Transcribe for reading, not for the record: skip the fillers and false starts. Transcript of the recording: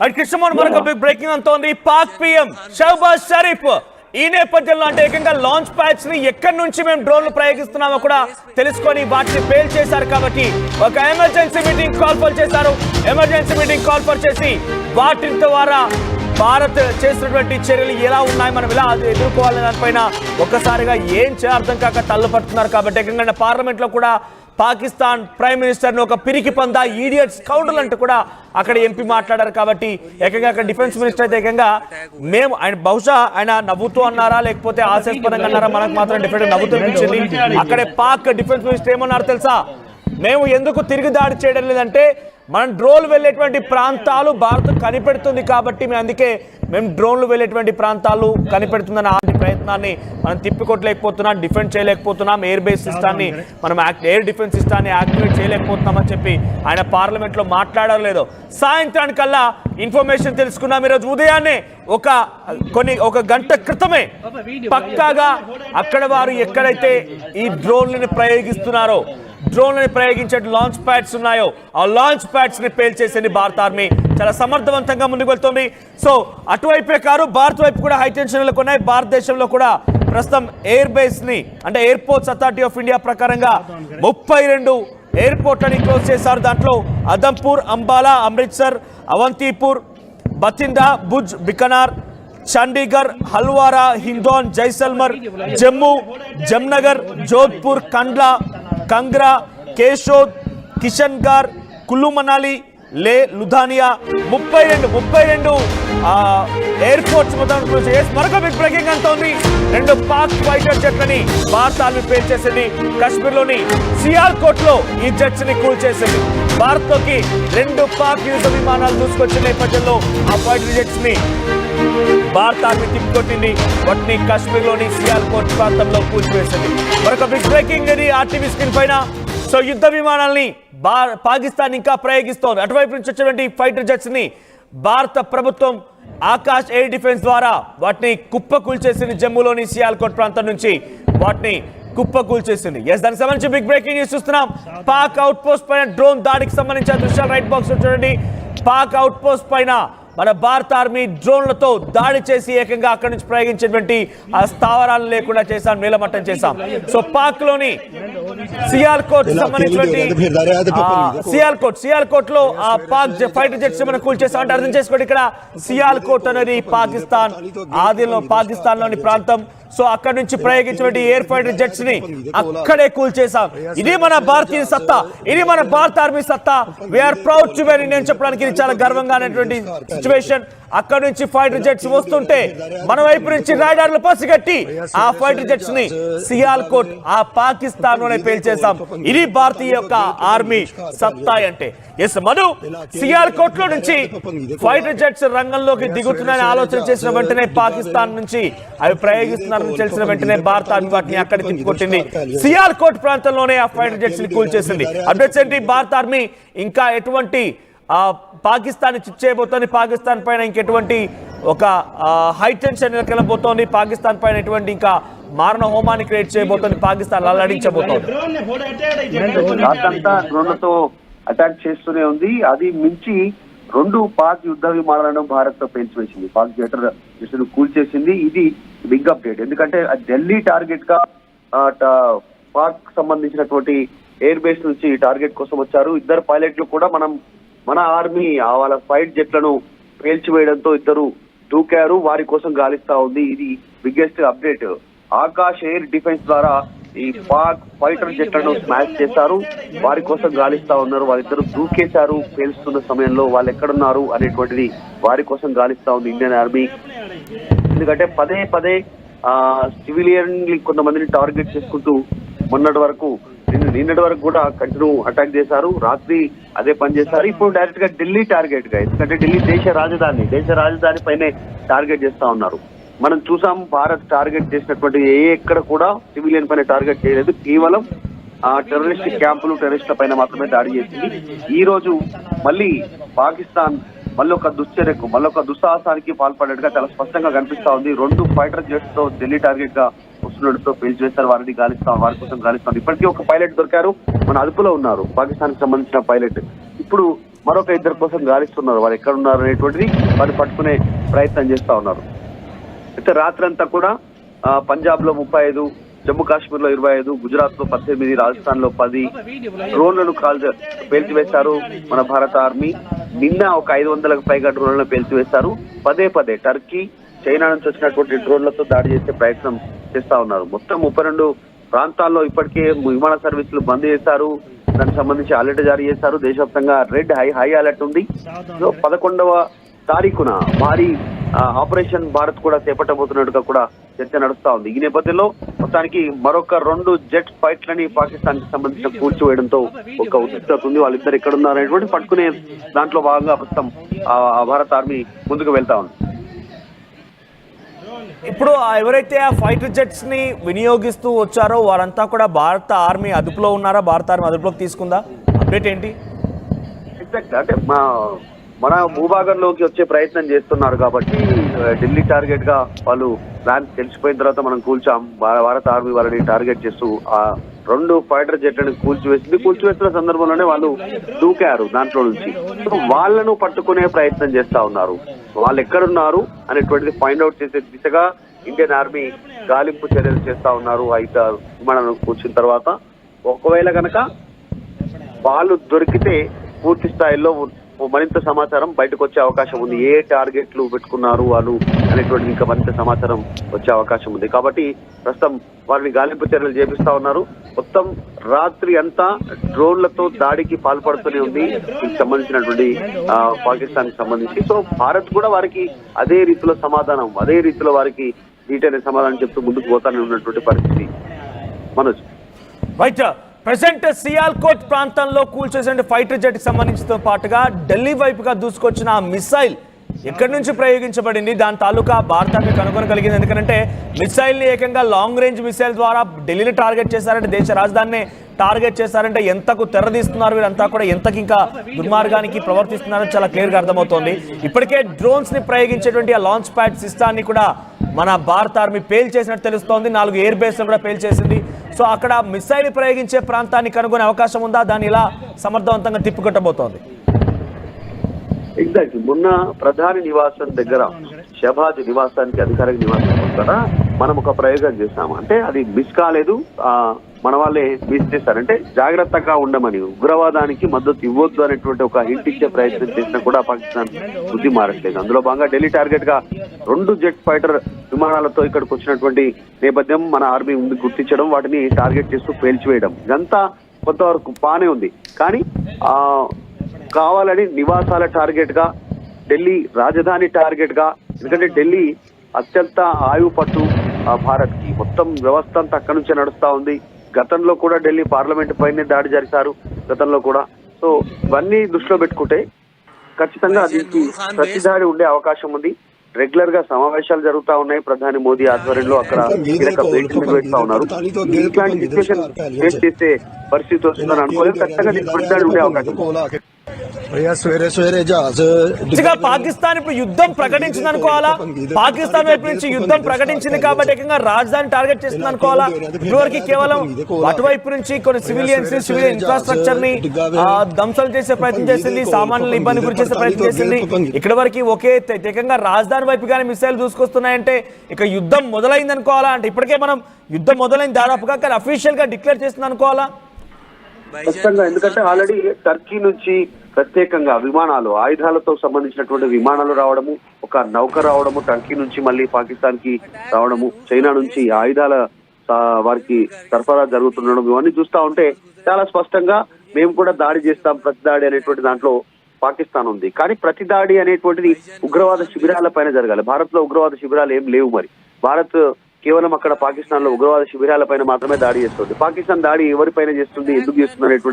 కృష్ణమోహన్ మనకు big breaking అంతోంది. Pak PM Shahbaz Sharif ఈ నేపథ్యంలో అంటే ఏకంగా లాంచ్ ప్యాడ్స్ ని ఎక్కడి నుంచి మేము డ్రోన్లు ప్రయోగిస్తున్నామో కూడా తెలుసుకొని వాటిని పేల్ చేశారు. కాబట్టి ఒక ఎమర్జెన్సీ మీటింగ్ కాల్ చేశారు. ఎమర్జెన్సీ మీటింగ్ కాల్ చేసి వాటి ద్వారా భారత్ చేసినటువంటి చర్యలు ఎలా ఉన్నాయి, మనం ఎలా ఎదుర్కోవాలనే దానిపైన ఒక్కసారిగా ఏం అర్థం కాక తల్లుపడుతున్నారు. కాబట్టి ఏకంగా పార్లమెంట్ లో కూడా పాకిస్తాన్ ప్రైమ్ మినిస్టర్ ను ఒక పిరికి పందా ఈడియట్స్ కౌంటర్లు అంటూ కూడా అక్కడ ఎంపీ మాట్లాడారు. కాబట్టి ఏకంగా అక్కడ డిఫెన్స్ మినిస్టర్ అయితే ఏకంగా మేము ఆయన బహుశా ఆయన నవ్వుతూ అన్నారా లేకపోతే హాస్యాస్పదంగా అన్నారా మనకు మాత్రం డిఫరెంట్ నవ్వుతూ అనిపించింది. అక్కడే పాక్ డిఫెన్స్ మినిస్టర్ ఏమన్నారు తెలుసా, మేము ఎందుకు తిరిగి దాడి చేయడం లేదంటే మనం డ్రోన్లు వెళ్ళేటువంటి ప్రాంతాలు భారత్ కనిపెడుతుంది కాబట్టి అందుకే మేము డ్రోన్లు వెళ్ళేటువంటి ప్రాంతాలు కనిపెడుతుందని ఆ ప్రయత్నాన్ని మనం తిప్పికొట్టలేకపోతున్నాం, డిఫెండ్ చేయలేకపోతున్నాం, ఎయిర్ బేస్ సిస్టాన్ని మనం ఎయిర్ డిఫెన్స్ సిస్టాన్ని యాక్టివేట్ చేయలేకపోతున్నామని చెప్పి ఆయన పార్లమెంట్లో మాట్లాడలేదు. సాయంత్రానికల్లా ఇన్ఫర్మేషన్ తెలుసుకున్నాం. ఈరోజు ఉదయాన్నే ఒక గంట క్రితమే పక్కాగా అక్కడ వారు ఎక్కడైతే ఈ డ్రోన్లను ప్రయోగిస్తున్నారో డ్రోన్లని ప్రయోగించే లాంచ్ ప్యాడ్స్ ఉన్నాయో ఆ లాంచ్ ప్యాడ్స్ ని పేల్చేసింది భారత ఆర్మీ. చాలా సమర్థవంతంగా ముందుకు వెళ్తుంది. సో అటువైపే కాదు భారత్ వైపు కూడా హైటెన్షన్లు ఉన్నాయి. భారతదేశంలో కూడా ప్రస్తుతం ఎయిర్ బేస్ ని అంటే ఎయిర్పోర్ట్స్ అథారిటీ ఆఫ్ ఇండియా ప్రకారంగా 32 ఎయిర్పోర్ట్లని క్లోజ్ చేశారు. దాంట్లో అదంపూర్, అంబాలా, అమృత్సర్, అవంతిపూర్, బతిందా, భుజ్, బికనార్, చండీగఢ్, హల్వారా, హిందోన్, జైసల్మర్, జమ్మూ, జమ్నగర్, జోధ్పూర్, కండ్లా, కంగ్రా, కేశోద్, కిషన్గఢ్, కుల్లు మనాలి, లే, లుధానియా 32 ఎయిర్పోర్ట్స్ మొత్తం మరొక బిగ్ బ్రేకింగ్ అంతా ఉంది. 2 పాక్ ఫైటర్ జెట్లని భారత ఆర్మీ పేల్చేసింది. కాశ్మీర్లోని సియాల్కోట్ లో ఈ జెట్స్ ని కూల్చేసింది. భారత్ లోకి 2 పాక్ యుద్ధ విమానాలు దూసుకొచ్చిన నేపథ్యంలో ఆ ఫైటర్ జెట్స్ ని భారత ఆర్మీ తిప్పికొట్టింది. వాటిని కాశ్మీర్లోని సియాల్కోట్ ప్రాంతంలో కూల్చివేసింది. మరొక బిగ్ బ్రేకింగ్ ఇది ఆర్టీవీ స్క్రీన్ పైన. సో యుద్ధ విమానాల్ని పాకిస్తాన్ ఇంకా ప్రయోగిస్తోంది. అటువైపు నుంచి వచ్చేటువంటి ఫైటర్ జెట్స్ ని భారత ప్రభుత్వం ఆకాశ్ ఎయిర్ డిఫెన్స్ ద్వారా వాటిని కుప్పకూల్చేసింది. జమ్మూలోని సియాల్కోట్ ప్రాంతం నుంచి వాటిని కుప్పకూల్చేసింది. దానికి సంబంధించి బిగ్ బ్రేకింగ్ న్యూస్ చూస్తున్నాం. పాక్ అవుట్ పోస్ట్ పైన డ్రోన్ దాడికి సంబంధించిన దృశ్యాలు రైట్ బాక్స్ లో చూడండి. పాక్ అవుట్ పోస్ట్ పైన మన భారత ఆర్మీ డ్రోన్లతో దాడి చేసి ఏకంగా అక్కడి నుంచి ప్రయోగించేటువంటి ఆ స్థావరాలను లేకుండా చేశాం, నీలమట్టం చేశాం. సో పాక్ లోని సియాల్కోట్ సంబంధించినటువంటి సియాల్కోట్ లో ఆ పాక్ ఫైటర్ జెట్స్ మనం కూల్చేసాం అంటే అర్థం చేసుకోండి. ఇక్కడ సియాల్కోట్ అనేది పాకిస్తాన్ ఆదిలో పాకిస్తాన్ లోని ప్రాంతం. సో అక్కడి నుంచి ప్రయోగించినటువంటి ఎయిర్ ఫైటర్ జెట్స్ ని అక్కడే కూల్చేసాం. ఇది మన భారతీయ సత్తా, ఇది మన భారత ఆర్మీ సత్తా. We are proud to be Indian చెప్పడానికి ఇది చాలా గర్వంగా అనేటువంటి సిచ్యువేషన్. అక్కడ నుంచి ఫైటర్ జెట్స్ వస్తుంటే మన వైపు నుంచి రాడార్లు పసిగట్టి ఆ ఫైటర్ జెట్స్ ని సియాల్కోట్ ఆ పాకిస్తాన్ లోనే పేల్చేసాం. ఇది భారతీయ యొక్క ఆర్మీ సత్తా అంటే. మను సియాల్కోట్ లో నుంచి ఫైటర్ జెట్స్ రంగంలోకి దిగుతున్నాయని ఆలోచన చేసిన వెంటనే పాకిస్తాన్ నుంచి అవి ప్రయోగిస్తున్నారని తెలిసిన వెంటనే భారత ఆర్మీ వాటిని అక్కడ తిప్పుకొట్టింది. సియాల్కోట్ ప్రాంతంలోనే ఆ ఫైటర్ జెట్స్ ని కూల్చేసింది. అప్డేట్స్ ఏంటి? భారత ఆర్మీ ఇంకా ఎటువంటి పాకిస్తాన్ చిచ్చేయబోతోంది, పాకిస్తాన్ పైన ఇంకెటువంటి ఒక హైటెన్షన్ వెళ్ళబోతోంది, పాకిస్తాన్ పైన ఎటువంటి ఇంకా మారణ హోమాన్ని క్రియేట్ చేయబోతోంది, పాకిస్తాన్ అల్లాడించబోతోంది. డ్రోన్లతో అటాక్ చేస్తూనే ఉంది. అది మించి 2 పాక్ యుద్ధ విమానాలను భారత్ తో పేల్చివేసింది. పాక్ జెట్లను కూల్చేసింది. ఇది బిగ్ అప్డేట్. ఎందుకంటే ఢిల్లీ టార్గెట్ గా పాక్ సంబంధించినటువంటి ఎయిర్ బేస్ నుంచి టార్గెట్ కోసం వచ్చారు. 2 పైలట్లు కూడా మన ఆర్మీ వాళ్ళ ఫైట్ జెట్లను పేల్చివేయడంతో 2 దూకారు. వారి కోసం గాలిస్తా ఉంది. ఇది biggest update. Akash air defence ద్వారా ఈ పాక్ ఫైటర్ జెట్లను స్మాష్ చేశారు. వారి కోసం గాలిస్తా ఉన్నారు. వాళ్ళిద్దరు దూకేశారు. పేల్చుతున్న సమయంలో వాళ్ళు ఎక్కడున్నారు అనేటువంటిది వారి కోసం గాలిస్తా ఉంది ఇండియన్ ఆర్మీ. ఎందుకంటే పదే సివిలియన్ కొంతమందిని టార్గెట్ చేసుకుంటూ నిన్నటి వరకు కూడా కంటిన్యూ అటాక్ చేశారు. రాత్రి అదే పని చేశారు. ఇప్పుడు డైరెక్ట్ గా ఢిల్లీ టార్గెట్ గా, ఎందుకంటే ఢిల్లీ దేశ రాజధాని పైనే టార్గెట్ చేస్తా ఉన్నారు. మనం చూసాం భారత్ టార్గెట్ చేసినటువంటి ఎక్కడ కూడా సివిలియన్ పైన టార్గెట్ చేయలేదు. కేవలం టెర్రరిస్ట్ క్యాంపులు, టెర్రరిస్టుల పైన మాత్రమే దాడి చేసింది. ఈ రోజు మళ్ళీ పాకిస్తాన్ మళ్ళొక దుస్సాహసానికి పాల్పడేట్టుగా చాలా స్పష్టంగా కనిపిస్తా ఉంది. 2 ఫైటర్ జెట్స్ తో ఢిల్లీ టార్గెట్ గా వస్తున్నట్టుతో పేల్చివేస్తారు. వారి కోసం గాలిస్తాం. ఇప్పటికీ ఒక పైలట్ దొరికారు, మన అదుపులో ఉన్నారు, పాకిస్తాన్ కి సంబంధించిన పైలట్. ఇప్పుడు మరొక ఇద్దరు కోసం గాలిస్తున్నారు. వారు ఎక్కడ ఉన్నారు అనేటువంటిది వారు పట్టుకునే ప్రయత్నం చేస్తా ఉన్నారు. అయితే రాత్రంతా కూడా పంజాబ్ లో 35, జమ్మూ కాశ్మీర్ లో 25, గుజరాత్ లో 18, రాజస్థాన్ లో 10 డ్రోన్లను పేల్చివేశారు మన భారత ఆర్మీ. నిన్న ఒక 500లకు పైగా డ్రోన్లను పేల్చివేశారు. పదే పదే టర్కీ, చైనా నుంచి వచ్చినటువంటి డ్రోన్లతో దాడి చేసే ప్రయత్నం చేస్తా ఉన్నారు. మొత్తం 32 ప్రాంతాల్లో ఇప్పటికే విమాన సర్వీసులు బంద్ చేశారు. దానికి సంబంధించి అలర్ట్ జారీ చేశారు. దేశవ్యాప్తంగా రెడ్ హై అలర్ట్ ఉంది. సో 11వ తారీఖున భారీ ఆపరేషన్ భారత్ కూడా చేపట్టబోతున్నట్టుగా కూడా చర్చ నడుస్తా ఉంది. ఈ నేపథ్యంలో మొత్తానికి మరొక 2 జెట్ ఫైట్లని పాకిస్తాన్ కి సంబంధించిన కూల్చివేయడంతో ఒక ఉద్రిక్తత ఉంది. వాళ్ళిద్దరు ఎక్కడ ఉన్నారనేటువంటి పట్టుకునే దాంట్లో భాగంగా ప్రస్తుతం భారత ఆర్మీ ముందుకు వెళ్తా ఉంది. ఇప్పుడు ఎవరైతే ఆ ఫైటర్ జెట్స్ ని వినియోగిస్తూ వచ్చారో వారంతా కూడా భారత ఆర్మీ అదుపులో ఉన్నారా? భారత ఆర్మీ అదుపులోకి తీసుకుందా? అప్డేట్ ఏంటి? ఎగ్జాక్ట్ అంటే మన భూభాగంలోకి వచ్చే ప్రయత్నం చేస్తున్నారు కాబట్టి ఢిల్లీ టార్గెట్ గా వాళ్ళు ప్లాన్ తెలిసిపోయిన తర్వాత మనం కూల్చాం. భారత ఆర్మీ వాళ్ళని టార్గెట్ చేస్తూ ఆ 2 ఫైటర్ జెట్లను కూల్చివేస్తున్న సందర్భంలోనే వాళ్ళు దూకారు దాంట్లో నుంచి. వాళ్ళను పట్టుకునే ప్రయత్నం చేస్తా ఉన్నారు. వాళ్ళు ఎక్కడున్నారు అనేటువంటిది ఫైండ్ అవుట్ చేసే దిశగా ఇండియన్ ఆర్మీ గాలింపు చర్యలు చేస్తా ఉన్నారు. అయితే విమానాలను కూర్చిన తర్వాత ఒకవేళ గనక వాళ్ళు దొరికితే పూర్తి స్థాయిలో మరింత సమాచారం బయటకు వచ్చే అవకాశం ఉంది. ఏ టార్గెట్లు పెట్టుకున్నారు వాళ్ళు అనేటువంటి ఇంకా మరింత సమాచారం వచ్చే అవకాశం ఉంది. కాబట్టి ప్రస్తుతం వారిని గాలింపు చర్యలు చేపిస్తా ఉన్నారు. మొత్తం రాత్రి అంతా డ్రోన్లతో దాడికి పాల్పడుతూనే ఉంది దీనికి సంబంధించినటువంటి పాకిస్తాన్ కి సంబంధించి. సో భారత్ కూడా వారికి అదే రీతిలో వారికి నీటైన సమాధానం చెప్తూ ముందుకు పోతానే ఉన్నటువంటి పరిస్థితి. మనోజ్ రైట్. ప్రెసెంట్ సియాల్కోట్ ప్రాంతంలో కూల్చేసిన ఫైటర్ జెట్ కి సంబంధించిన పాటుగా ఢిల్లీ వైపుగా దూసుకొచ్చిన మిసైల్ ఎక్కడి నుంచి ప్రయోగించబడింది, దాని తాలూకా భారతాన్ని కనుగొనగలిగింది. ఎందుకంటే మిసైల్ ని ఏకంగా లాంగ్ రేంజ్ మిసైల్ ద్వారా ఢిల్లీని టార్గెట్ చేశారంటే, దేశ రాజధానిని టార్గెట్ చేశారంటే ఎంతకు తెరదీస్తున్నారు వీరంతా కూడా, ఎంతకు ఇంకా దుర్మార్గానికి ప్రవర్తిస్తున్నారని చాలా క్లియర్ గా అర్థమవుతోంది. ఇప్పటికే డ్రోన్స్ ని ప్రయోగించేటువంటి ఆ లాంచ్ ప్యాడ్ సిస్టాన్ని కూడా మన భారత ఆర్మీ పేల్చేసినట్టు తెలుస్తోంది. 4 ఎయిర్ బేస్ కూడా పేల్చేసింది. సో అక్కడ మిసైల్ ప్రయోగించే ప్రాంతాన్ని కనుగొనే అవకాశం ఉందా? దాన్ని ఇలా సమర్థవంతంగా తిప్పికొట్టబోతోంది. ఎగ్జాక్ట్ మొన్న ప్రధాని నివాసం దగ్గర షహబాజ్ నివాసానికి అధికారిక నివాసం దగ్గర మనం ఒక ప్రయోగం చేశాము. అంటే అది మిస్ కాలేదు, మన వాళ్ళే మిస్ చేశారంటే జాగ్రత్తగా ఉండమని, ఉగ్రవాదానికి మద్దతు ఇవ్వద్దు అనేటువంటి ఒక హింట్ ఇచ్చే ప్రయత్నం చేసినా కూడా పాకిస్తాన్ బుద్ధి మారట్లేదు. అందులో భాగంగా ఢిల్లీ టార్గెట్ గా 2 జెట్ ఫైటర్ విమానాలతో ఇక్కడికి వచ్చినటువంటి నేపథ్యం మన ఆర్మీ ముందు గుర్తించడం, వాటిని టార్గెట్ చేస్తూ పేల్చివేయడం, ఇదంతా కొంతవరకు బానే ఉంది. కానీ కావాలని నివాసాల టార్గెట్ గా, ఢిల్లీ రాజధాని టార్గెట్ గా, ఎందుకంటే ఢిల్లీ అత్యంత ఆయువు పట్టు భారత్ కి, మొత్తం వ్యవస్థ అంతా అక్కడి నుంచే నడుస్తా ఉంది. గతంలో కూడా ఢిల్లీ పార్లమెంట్ పైనే దాడి జరిపారు గతంలో కూడా. సో ఇవన్నీ దృష్టిలో పెట్టుకుంటే ఖచ్చితంగా దీనికి ప్రతిదాడి ఉండే అవకాశం ఉంది. రెగ్యులర్ గా సమావేశాలు జరుగుతా ఉన్నాయి. ప్రధాని మోదీ ఆధ్వర్యంలో అక్కడ కీలక భేటీలు నిర్వహిస్తా ఉన్నారు. ఇట్లాంటి సిచ్యువేషన్ ఫేస్ చేసే పరిస్థితి వస్తుందని అనుకోలేదు. ఖచ్చితంగా దీనికి ప్రతిదాడి ఉండే అవకాశం. పాకిస్తాన్ ఇప్పుడు యుద్ధం ప్రకటించింది అనుకోవాలా? పాకిస్తాన్ వైపు నుంచి యుద్ధం ప్రకటించింది కాబట్టి ఏకంగా రాజధాని టార్గెట్ చేస్తుంది అనుకోవాలా? ఇప్పటివరకు కేవలం అటువైపు నుంచి కొన్ని సివిలియన్ ఇన్ఫ్రాస్ట్రక్చర్ ని ధ్వంసం చేసే ప్రయత్నం చేసింది, సామాన్యులను ఇబ్బంది గురి చేసే ప్రయత్నం చేసింది. ఇక్కడ వరకు ఒకే ఏకంగా రాజధాని వైపుగానే మిసైల్ దూసుకొస్తున్నాయంటే ఇక యుద్ధం మొదలైంది అనుకోవాలా? అంటే ఇప్పటికే మనం యుద్ధం మొదలైంది దాదాపుగా, కానీ అఫీషియల్ గా డిక్లేర్ చేస్తుంది అనుకోవాలా? ఖచ్చితంగా, ఎందుకంటే ఆల్రెడీ టర్కీ నుంచి ప్రత్యేకంగా విమానాలు, ఆయుధాలతో సంబంధించినటువంటి విమానాలు రావడము, ఒక నౌక రావడము, టర్కీ నుంచి మళ్ళీ పాకిస్తాన్ కి రావడము, చైనా నుంచి ఆయుధాల వారికి సరఫరా జరుగుతుండడం, ఇవన్నీ చూస్తా ఉంటే చాలా స్పష్టంగా మేము కూడా దాడి చేస్తాం, ప్రతి దాడి అనేటువంటి దాంట్లో పాకిస్తాన్ ఉంది. కానీ ప్రతి దాడి అనేటువంటిది ఉగ్రవాద శిబిరాల పైన జరగాలి. భారత్ లో ఉగ్రవాద శిబిరాలు ఏం లేవు. మరి భారత్ కేవలం అక్కడ పాకిస్తాన్ లో ఉగ్రవాద శిబిరాల పైన మాత్రమే దాడి చేస్తుంది. పాకిస్తాన్ దాడి ఎవరిపైన చేస్తుంది, ఎందుకు చేస్తుంది అనేటువంటి